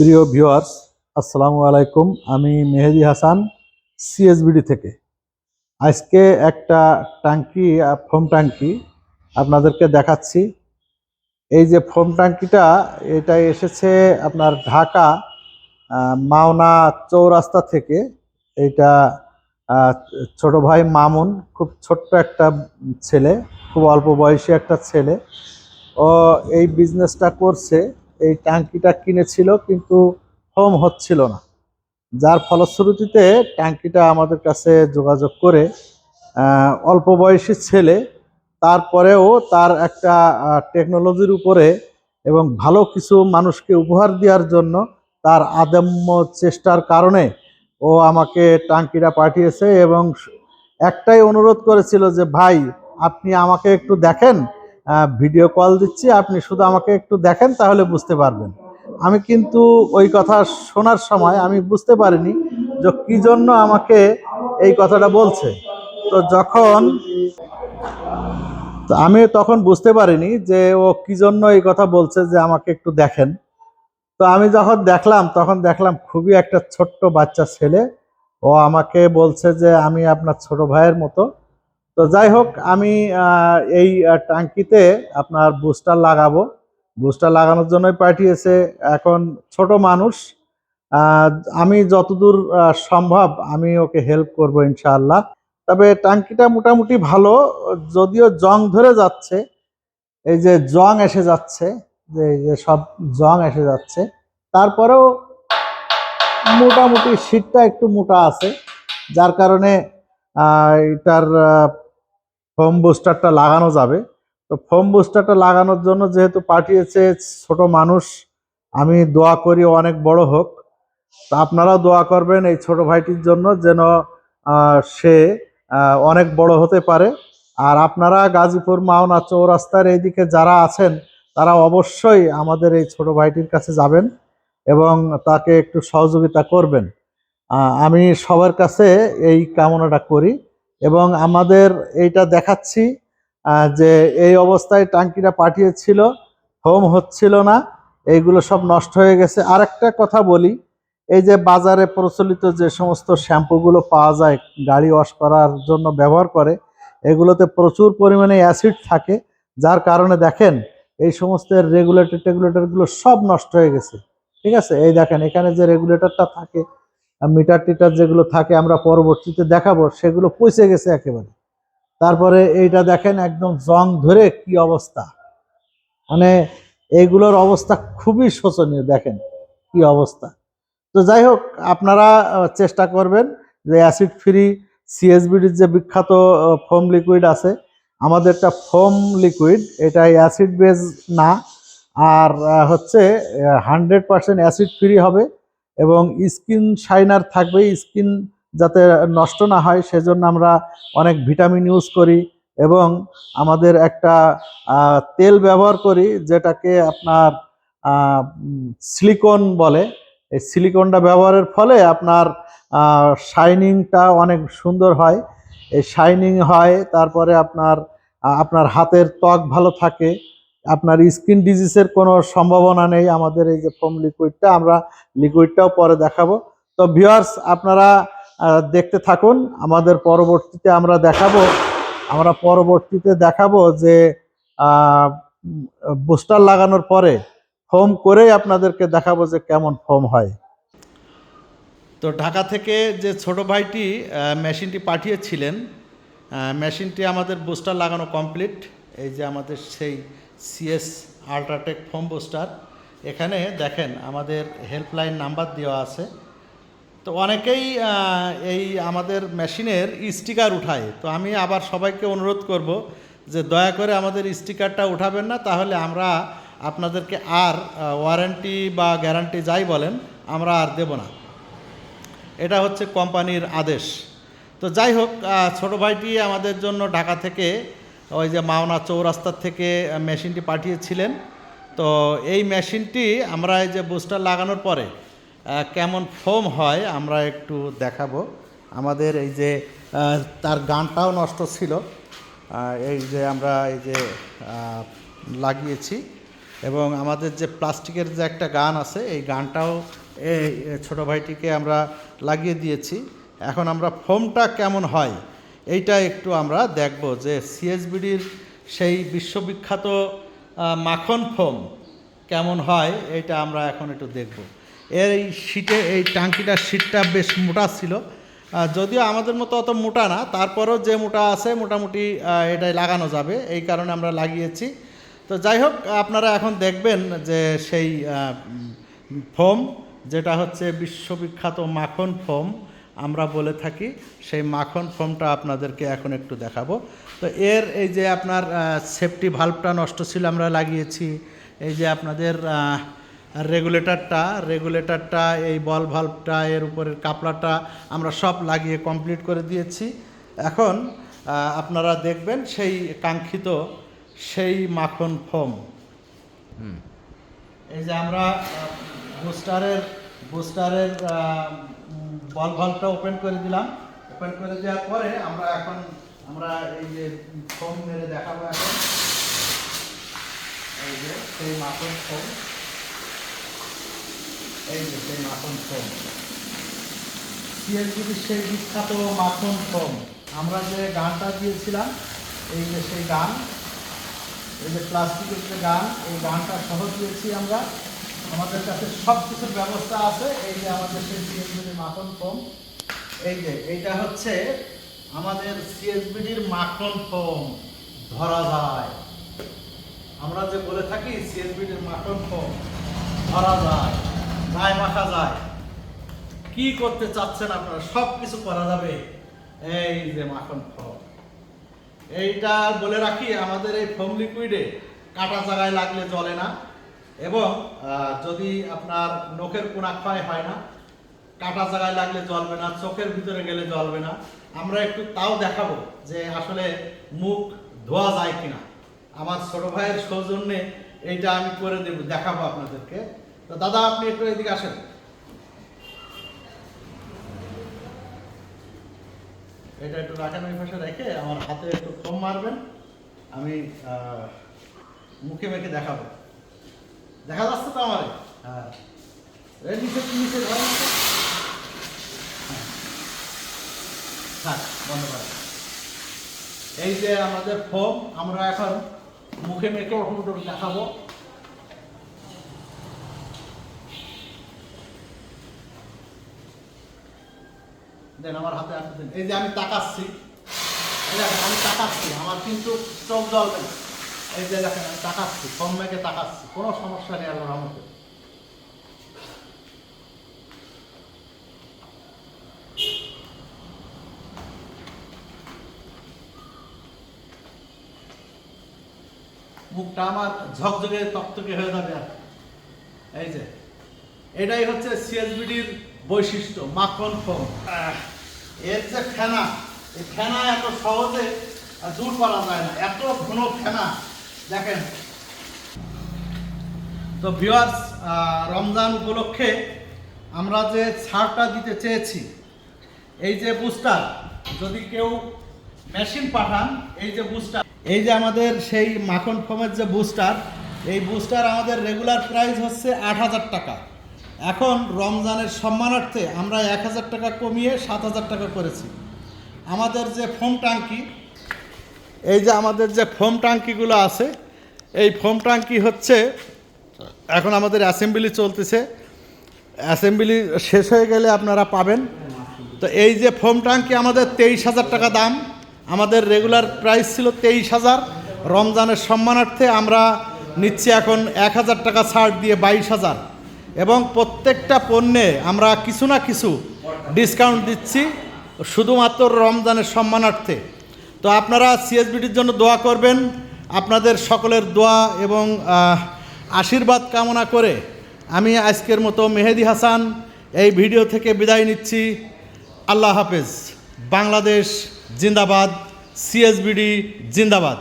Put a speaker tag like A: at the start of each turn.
A: প্রিয় ভিউয়ার্স, আসসালামু আলাইকুম। আমি মেহেদি হাসান, সিএসবিডি থেকে। আজকে একটা ট্যাঙ্কি, ফোম ট্যাঙ্কি আপনাদেরকে দেখাচ্ছি। এই যে ফোম ট্যাঙ্কিটা, এটা এসেছে আপনার ঢাকা মাওনা চৌরাস্তা থেকে। এইটা আহ, ছোট ভাই মামুন, খুব ছোট্ট একটা ছেলে, খুব অল্প বয়সী একটা ছেলে। ও এই বিজনেসটা করছে। এই ট্যাঙ্কিটা কিনেছিল কিন্তু ফোম হচ্ছিল না, যার ফলশ্রুতিতে ট্যাঙ্কিটা আমাদের কাছে যোগাযোগ করে, অল্প বয়সী ছেলে, তারপরেও তার একটা টেকনোলজির উপরে এবং ভালো কিছু মানুষকে উপহার দেওয়ার জন্য তার আদম্য চেষ্টার কারণে ও আমাকে ট্যাঙ্কিটা পাঠিয়েছে এবং একটাই অনুরোধ করেছিল যে ভাই, আপনি আমাকে একটু দেখেন, ভিডিও কল দিচ্ছি, আপনি শুধু আমাকে একটু দেখেন, তাহলে বুঝতে পারবেন। আমি কিন্তু ওই কথা শোনার সময় আমি বুঝতে পারিনি যে কি জন্য আমাকে এই কথাটা বলছে। তো আমি তখন বুঝতে পারিনি যে ও কি জন্য এই কথা বলছে যে আমাকে একটু দেখেন। তো আমি যখন দেখলাম, তখন দেখলাম খুবই একটা ছোট্ট বাচ্চা ছেলে। ও আমাকে বলছে যে আমি আপনার ছোট ভাইয়ের মতো। তো যাই হোক, আমি এই ট্যাঙ্কিতে আপনার বুস্টার লাগাবো। বুস্টার লাগানোর জন্যই পাঠিয়েছে। এখন ছোট মানুষ, আহ, আমি যতদূর সম্ভব আমি ওকে হেল্প করব ইনশাআল্লাহ। তবে ট্যাঙ্কিটা মোটামুটি ভালো, যদিও জং ধরে যাচ্ছে। এই যে জং এসে যাচ্ছে, যে এই যে সব জং এসে যাচ্ছে, তারপরেও মোটামুটি শীটটা একটু মোটা আছে, যার কারণে এটার ফোম বুস্টারটা লাগানো যাবে। তো ফোম বুস্টারটা লাগানোর জন্য যেহেতু পাঠিয়েছে ছোট মানুষ, আমি দোয়া করি অনেক বড় হোক। তা আপনারাও দোয়া করবেন এই ছোট ভাইটির জন্য, যেন সে অনেক বড় হতে পারে। আর আপনারা গাজীপুর মাওনা চৌরাস্তার এইদিকে যারা আছেন, তারা অবশ্যই আমাদের এই ছোট ভাইটির কাছে যাবেন এবং তাকে একটু সহযোগিতা করবেন। আমি সবার কাছে এই কামনাটা করি। এবং আমাদের এইটা দেখাচ্ছি যে এই অবস্থায় ট্যাঙ্কিটা পাঠিয়েছিল, হোম হচ্ছিল না, এইগুলো সব নষ্ট হয়ে গেছে। আরেকটা কথা বলি, এই যে বাজারে প্রচলিত যে সমস্ত শ্যাম্পুগুলো পাওয়া যায় গাড়ি ওয়াশ করার জন্য ব্যবহার করে, এগুলোতে প্রচুর পরিমাণে অ্যাসিড থাকে, যার কারণে দেখেন এই সমস্ত রেগুলেটরগুলো সব নষ্ট হয়ে গেছে। ঠিক আছে, এই দেখেন এখানে যে রেগুলেটরটা থাকে, মিটার টিটার যেগুলো থাকে, আমরা পরবর্তীতে দেখাবো, সেগুলো পচে গেছে একেবারে। তারপরে এইটা দেখেন একদম জং ধরে কি অবস্থা, মানে এইগুলোর অবস্থা খুবই শোচনীয়, দেখেন কি অবস্থা। তো যাই হোক, আপনারা চেষ্টা করবেন যে অ্যাসিড ফ্রি সিএসবিডির যে বিখ্যাত ফোম লিকুইড আছে, আমাদেরটা ফোম লিকুইড, এটা অ্যাসিড বেস না। আর হচ্ছে 100% অ্যাসিড ফ্রি হবে এবং স্কিন শাইনার থাকবে। স্কিন যাতে নষ্ট না হয় সেজন্য আমরা অনেক ভিটামিন ইউজ করি এবং আমাদের একটা তেল ব্যবহার করি, যেটাকে আপনার সিলিকন বলে। এই সিলিকনটা ব্যবহারের ফলে আপনার শাইনিংটা অনেক সুন্দর হয়। এই শাইনিং হয়, তারপরে আপনার আপনার হাতের ত্বক ভালো থাকে, আপনার স্কিন ডিজিজের কোনো সম্ভাবনা নেই আমাদের এই যে ফোম লিকুইডটা। আমরা লিকুইডটাও পরে দেখাবো। তো ভিউয়ার্স, আপনারা দেখতে থাকুন। আমাদের পরবর্তীতে আমরা দেখাবো যে বুস্টার লাগানোর পরে ফোম করেই আপনাদেরকে দেখাবো যে কেমন ফোম হয়। তো ঢাকা থেকে যে ছোট ভাইটি মেশিনটি পাঠিয়েছিলেন, মেশিনটি আমাদের বুস্টার লাগানো কমপ্লিট। এই যে আমাদের সেই সিএস আল্ট্রাটেক ফোম বুস্টার, এখানে দেখেন আমাদের হেল্পলাইন নাম্বার দেওয়া আছে। তো অনেকেই এই আমাদের মেশিনের স্টিকার উঠায়। তো আমি আবার সবাইকে অনুরোধ করব যে দয়া করে আমাদের স্টিকারটা উঠাবেন না, তাহলে আমরা আপনাদেরকে আর ওয়ারেন্টি বা গ্যারান্টি যাই বলেন আমরা আর দেব না। এটা হচ্ছে কোম্পানির আদেশ। তো যাই হোক, ছোটো ভাইটি আমাদের জন্য ঢাকা থেকে ওই যে মাওনা চৌরাস্তার থেকে মেশিনটি পাঠিয়েছিলেন। তো এই মেশিনটি আমরা এই যে বুস্টার লাগানোর পরে কেমন ফোম হয় আমরা একটু দেখাবো। আমাদের এই যে তার গানটাও নষ্ট ছিল, এই যে আমরা এই যে লাগিয়েছি। এবং আমাদের যে প্লাস্টিকের যে একটা গান আছে এই গানটাও এই ছোটো ভাইটিকে আমরা লাগিয়ে দিয়েছি। এখন আমরা ফোমটা কেমন হয় এইটা একটু আমরা দেখব যে সিএসবিডির সেই বিশ্ববিখ্যাত মাখন ফোম কেমন হয় এইটা আমরা এখন একটু দেখব। এই শীটে এই টাঙ্কিটার শীটটা বেশ মোটা ছিল, যদিও আমাদের মতো অত মোটা না, তারপরেও যে মোটা আছে মোটামুটি এটাই লাগানো যাবে, এই কারণে আমরা লাগিয়েছি। তো যাই হোক, আপনারা এখন দেখবেন যে সেই ফোম যেটা হচ্ছে বিশ্ববিখ্যাত মাখন ফোম আমরা বলে থাকি, সেই মাখন ফোমটা আপনাদেরকে এখন একটু দেখাবো। তো এর এই যে আপনার সেফটি ভাল্বটা নষ্ট ছিল আমরা লাগিয়েছি, এই যে আপনাদের রেগুলেটরটা এই বল ভাল্বটা এর উপরের কাপড়াটা আমরা সব লাগিয়ে কমপ্লিট করে দিয়েছি। এখন আপনারা দেখবেন সেই কাঙ্ক্ষিত সেই মাখন ফোম। এই যে আমরা বুস্টারের বল ভাল্বটা ওপেন করে দিলাম। ওপেন করে দেওয়ার পরে আমরা এই যে ফোম মেরে দেখাবো। এখন এই যে সেই মাখন ফোম, এই যে সেই মাখন ফোম, সিএসবিডির সেই বিখ্যাত মাখন ফোম। আমরা যে গানটা দিয়েছিলাম, এই যে সেই গান, এই যে প্লাস্টিকের যে গান, এই গানটা সহ দিয়েছি আমরা। আমাদের কাছে সব কিছুর ব্যবস্থা আছে। এই যে আমাদের সেই সিএসবিডির মাখন ফোম, এই যে এইটা হচ্ছে আমাদের সিএসবিডির মাখন ফোম। ধরা যায়, আমরা যে বলে থাকি সিএসবিডির মাখন ফোম ধরা যায়, গায়ে মাখা যায়। কি করতে চাচ্ছেন আপনারা, সব কিছু করা যাবে। এই যে মাখন ফোম, এইটা বলে রাখি, আমাদের এই ফোম লিকুইডে কাটা জায়গায় লাগলে জ্বলে না, এবং যদি আপনার নখের কোনা ক্ষয় হয় না, কাটা জায়গায় লাগলে জ্বলবে না, চোখের ভিতরে গেলে জ্বলবে না। আমরা একটু তাও দেখাবো যে আসলে মুখ ধোয়া যায় কিনা। আমার ছোট ভাইয়ের সৌজন্যে এইটা আমি করে দেব, দেখাবো আপনাদেরকে। তো দাদা, আপনি একটু এদিকে আসেন। এটা একটু রাখেন, ওই পাশে রেখে আমার হাতে একটু ফোম মারবেন, আমি মুখে মেখে দেখাবো। দেখা যাচ্ছে তো আমার? হ্যাঁ, নিচে ধরেন, হ্যাঁ, বন্ধ করেন। এই যে আমাদের ফোম, আমরা এখন মুখে মেখে দেখাবো। দেন আমার হাতে আসতে দেন। এই যে আমি তাকাচ্ছি, আমি তাকাচ্ছি, আমার কিন্তু চোখ জ্বলবে না। এই যে দেখেন, আমি তাকাচ্ছি, ফোম মেখে তাকাচ্ছি, কোনো সমস্যা নেই আল্লাহর রহমতে। মুখটা আমার ঝকঝকে তকতকে হয়ে যাবে। আর এই যে এটাই হচ্ছে সিএসবিডির বৈশিষ্ট্য, মাখন ফোম। এর যে ফেনা, এই ফেনা এত সহজে দূর করা যায় না, এত ঘন ফেনা। দেখেন তো ভিউয়ার্স, রমজান উপলক্ষে আমরা যে ছাড়টা দিতে চেয়েছি, এই যে বুস্টার, যদি কেউ মেশিন পাঠান, এই যে বুস্টার, এই যে আমাদের সেই মাখন ফোমের যে বুস্টার, এই বুস্টার আমাদের রেগুলার প্রাইস হচ্ছে 8,000 টাকা। এখন রমজানের সম্মানার্থে আমরা 1,000 টাকা কমিয়ে 7,000 টাকা করেছি। আমাদের যে ফোম ট্যাঙ্কি, এই যে আমাদের যে ফোম ট্যাঙ্কিগুলো আছে, এই ফোম ট্যাঙ্কি হচ্ছে এখন আমাদের অ্যাসেম্বলি চলতেছে, অ্যাসেম্বলি শেষ হয়ে গেলে আপনারা পাবেন। তো এই যে ফোম ট্যাঙ্কি আমাদের 23,000 টাকা দাম, আমাদের রেগুলার প্রাইস ছিল 23,000। রমজানের সম্মানার্থে আমরা নিচ্ছি এখন 1,000 টাকা ছাড় দিয়ে 22,000, এবং প্রত্যেকটা পণ্যে আমরা কিছু না কিছু ডিসকাউন্ট দিচ্ছি শুধুমাত্র রমজানের সম্মানার্থে। তো আপনারা সিএসবিডির জন্য দোয়া করবেন। আপনাদের সকলের দোয়া এবং আশীর্বাদ কামনা করে আমি আজকের মতো মেহেদি হাসান এই ভিডিও থেকে বিদায় নিচ্ছি। আল্লাহ হাফেজ। বাংলাদেশ জিন্দাবাদ, সিএসবিডি জিন্দাবাদ।